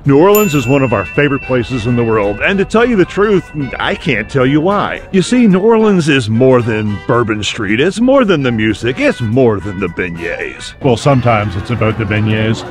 New Orleans is one of our favorite places in the world, and to tell you the truth, I can't tell you why. You see, New Orleans is more than Bourbon Street, it's more than the music, it's more than the beignets. Well, sometimes it's about the beignets.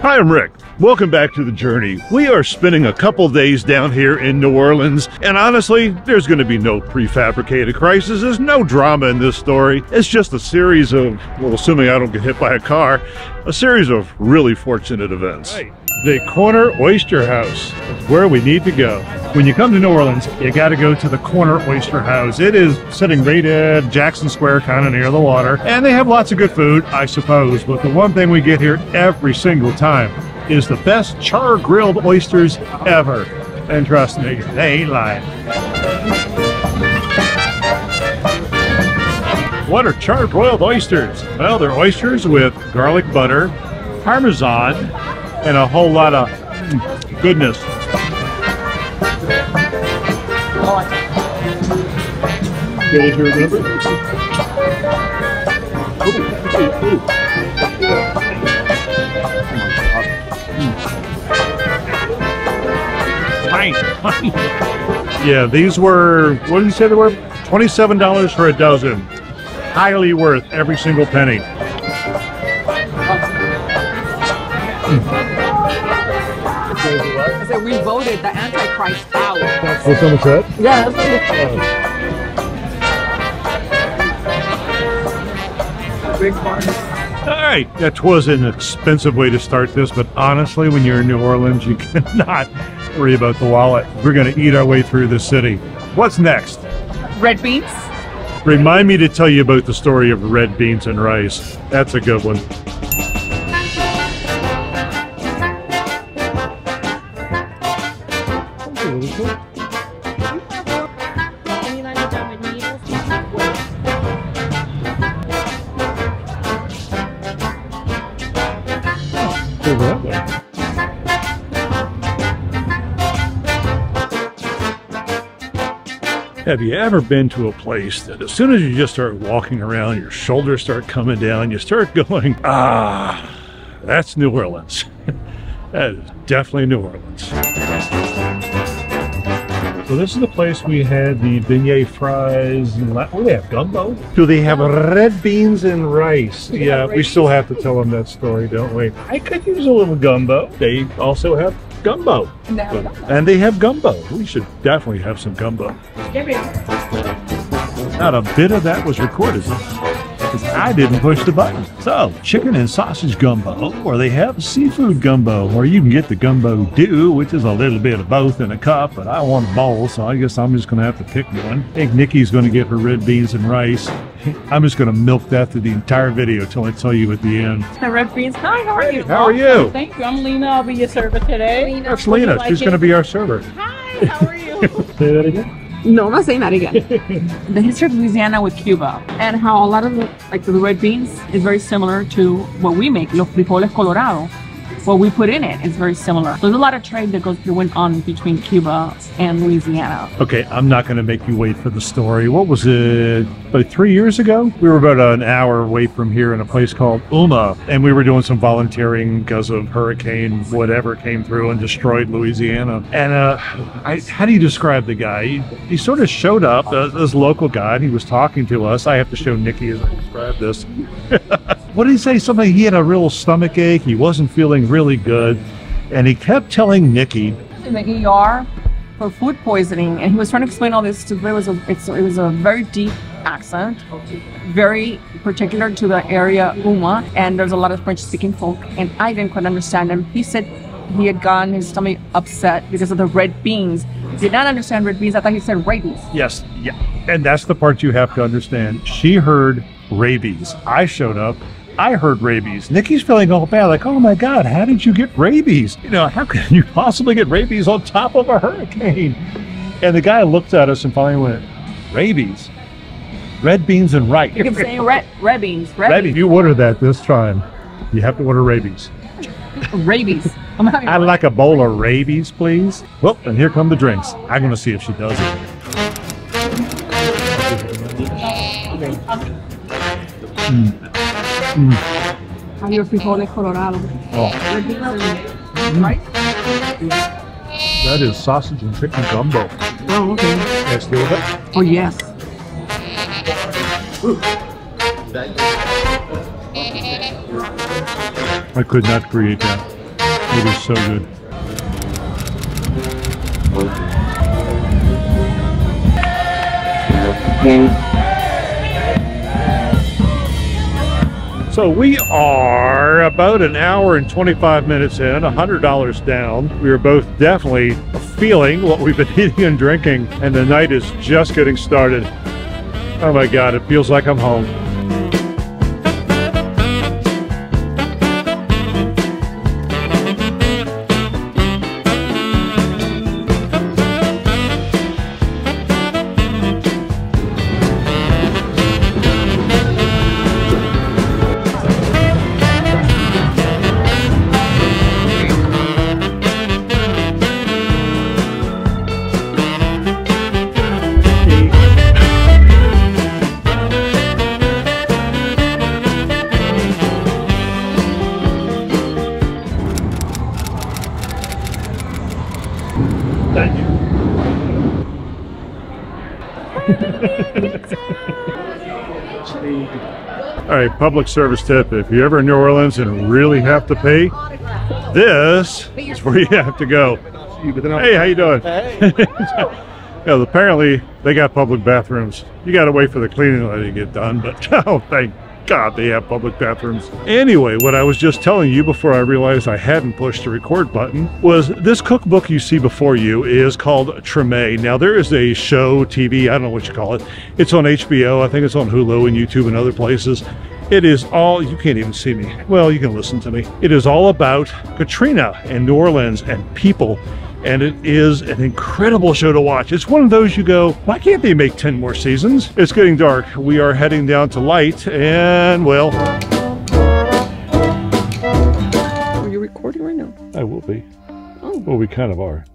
Hi, I'm Rick. Welcome back to the journey. We are spending a couple days down here in New Orleans, and honestly, there's going to be no prefabricated crisis. There's no drama in this story. It's just a series of, well, assuming I don't get hit by a car, a series of really fortunate events. Right. The Corner Oyster House is where we need to go. When you come to New Orleans, you got to go to the Corner Oyster House. It is sitting right at Jackson Square, kind of near the water, and they have lots of good food, I suppose, but the one thing we get here every single time is the best char-grilled oysters ever. And trust me, they ain't lying. What are char-broiled oysters? Well, they're oysters with garlic butter, Parmesan, and a whole lot of goodness. Get here, remember? Yeah, these were, what did you say they were? $27 for a dozen. Highly worth every single penny. I said we voted the Antichrist out. What someone said? Yeah, that's what big part. All right, that was an expensive way to start this, but honestly, when you're in New Orleans, you cannot worry about the wallet. We're going to eat our way through the city. What's next? Red beans. Remind me to tell you about the story of red beans and rice. That's a good one. Have you ever been to a place that as soon as you just start walking around, your shoulders start coming down, you start going, ah, that's New Orleans. That is definitely New Orleans. So this is the place we had the beignet fries. Oh, they have gumbo. Do they have red beans and rice? Yeah, we still have to tell them that story, don't we? I could use a little gumbo. They also have gumbo. And they have gumbo. We should definitely have some gumbo. Not a bit of that was recorded because I didn't push the button. So, chicken and sausage gumbo, or they have seafood gumbo, or you can get the gumbo stew, which is a little bit of both in a cup, but I want a bowl, so I guess I'm just going to have to pick one. I think Nikki's going to get her red beans and rice. I'm just going to milk that through the entire video until I tell you at the end. The red beans. Hi, how are you? How are you? Thank you. I'm Lena. I'll be your server today. That's Lena. She's going to be our server. Hi, how are you? Say that again. No, I'm not saying that again. The history of Louisiana with Cuba and how a lot of the red beans is very similar to what we make, los frijoles colorado. What we put in it is very similar. There's a lot of trade that went on between Cuba and Louisiana. Okay, I'm not going to make you wait for the story. What was it, about 3 years ago? We were about an hour away from here in a place called Uma, and we were doing some volunteering because of hurricane whatever came through and destroyed Louisiana. And how do you describe the guy? He sort of showed up, this local guy, and he was talking to us. I have to show Nikki as I describe this. What did he say? Something, he had a real stomach ache. He wasn't feeling really good. And he kept telling Nikki, in the ER for food poisoning, and he was trying to explain all this to me. It was a very deep accent, very particular to the area Uma, and there's a lot of French-speaking folk, and I didn't quite understand him. He said he had gotten his stomach upset because of the red beans. Did not understand red beans. I thought he said rabies. Yes, yeah, and that's the part you have to understand. She heard rabies. I showed up. I heard rabies. Nikki's feeling all bad, like, oh my God, how did you get rabies? You know, how can you possibly get rabies on top of a hurricane? And the guy looked at us and finally went, rabies? Red beans and rice. You keep saying red beans. Red beans. You order that this time. You have to order rabies. Rabies. I'd like a bowl of rabies, please. Well, and here come the drinks. I'm going to see if she does it. have your frijoles colorado. Oh, Right? that is sausage and chicken gumbo. Oh, okay. Let's do it. Oh, yes. I could not create that. It is so good. So we are about an hour and 25 minutes in, $100 down. We are both definitely feeling what we've been eating and drinking, and the night is just getting started. Oh my God, it feels like I'm home. All right, public service tip. If you're ever in New Orleans and really have to pay, this is where you have to go. Hey, how you doing? Hey. Yeah, apparently they got public bathrooms. You got to wait for the cleaning to get done, but oh, thank God they have public bathrooms. Anyway, what I was just telling you before I realized I hadn't pushed the record button was this cookbook you see before you is called Treme. Now there is a show, TV, I don't know what you call it. It's on HBO. I think it's on Hulu and YouTube and other places. It is all, you can't even see me. Well, you can listen to me. It is all about Katrina and New Orleans and people. And it is an incredible show to watch. It's one of those you go, why can't they make 10 more seasons? It's getting dark. We are heading down to light and, well... Are you recording right now? I will be. Oh. Well, we kind of are.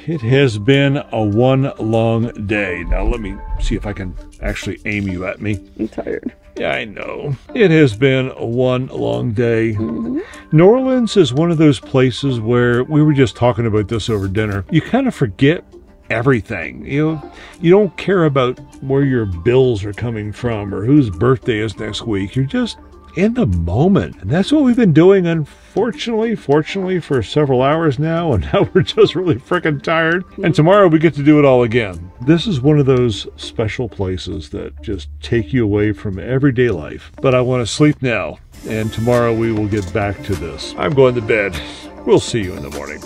It has been a one long day. Now let me see if I can actually aim you at me. I'm tired. Yeah, I know. It has been one long day. Mm-hmm. New Orleans is one of those places where we were just talking about this over dinner. You kind of forget everything. You don't care about where your bills are coming from or whose birthday is next week. You're just in the moment. And that's what we've been doing, unfortunately, fortunately, for several hours now. And now we're just really freaking tired. And tomorrow we get to do it all again. This is one of those special places that just take you away from everyday life. But I want to sleep now. And tomorrow we will get back to this. I'm going to bed. We'll see you in the morning.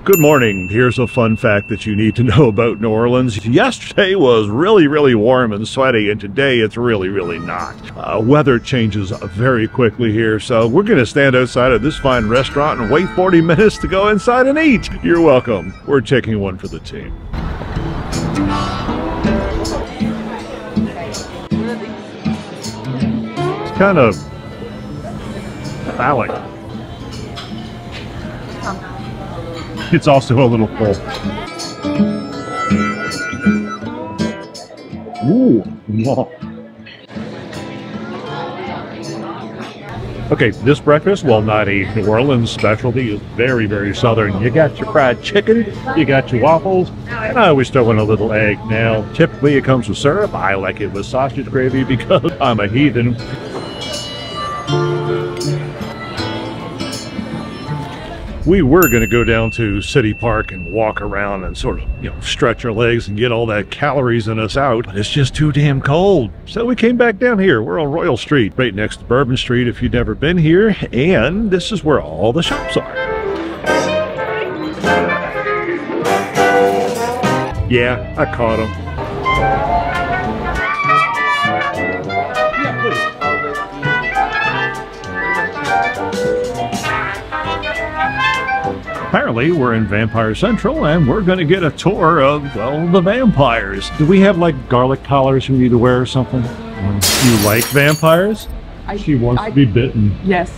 Good morning. Here's a fun fact that you need to know about New Orleans. Yesterday was really, really warm and sweaty, and today it's really, really not. Weather changes very quickly here, so we're going to stand outside of this fine restaurant and wait 40 minutes to go inside and eat. You're welcome. We're taking one for the team. It's kind of phallic. It's also a little full. Ooh. Okay, this breakfast, while not a New Orleans specialty, is very, very southern. You got your fried chicken, you got your waffles, and I always throw in a little egg. Now, typically it comes with syrup. I like it with sausage gravy because I'm a heathen. We were going to go down to City Park and walk around and sort of, stretch our legs and get all that calories in us out. But it's just too damn cold. So we came back down here. We're on Royal Street, right next to Bourbon Street if you've never been here. And this is where all the shops are. Yeah, I caught them. Apparently, we're in Vampire Central, and we're going to get a tour of, well, the vampires. Do we have, like, garlic collars we need to wear or something? You like vampires? She wants to be bitten. Yes.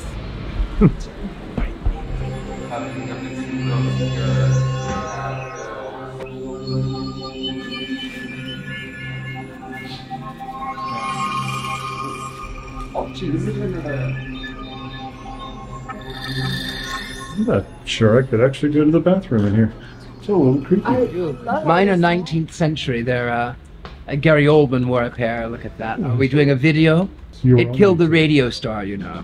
I'm not sure I could actually go to the bathroom in here. It's a little creepy. Mine are 19th century. They're Gary Oldman wore a pair. Look at that. Are we doing a video? It killed the radio star, you know.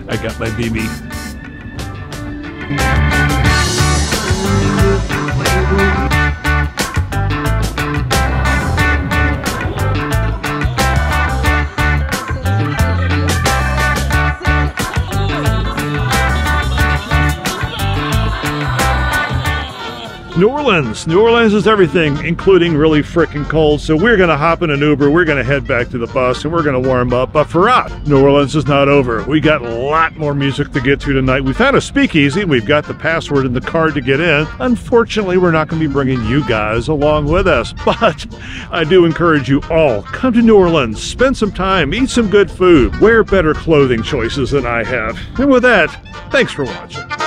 I got my BB. New Orleans. New Orleans is everything, including really freaking cold. So we're going to hop in an Uber. We're going to head back to the bus and we're going to warm up. But for us, New Orleans is not over. We got a lot more music to get to tonight. We found a speakeasy. We've got the password in the card to get in. Unfortunately, we're not going to be bringing you guys along with us. But I do encourage you all, come to New Orleans, spend some time, eat some good food, wear better clothing choices than I have. And with that, thanks for watching.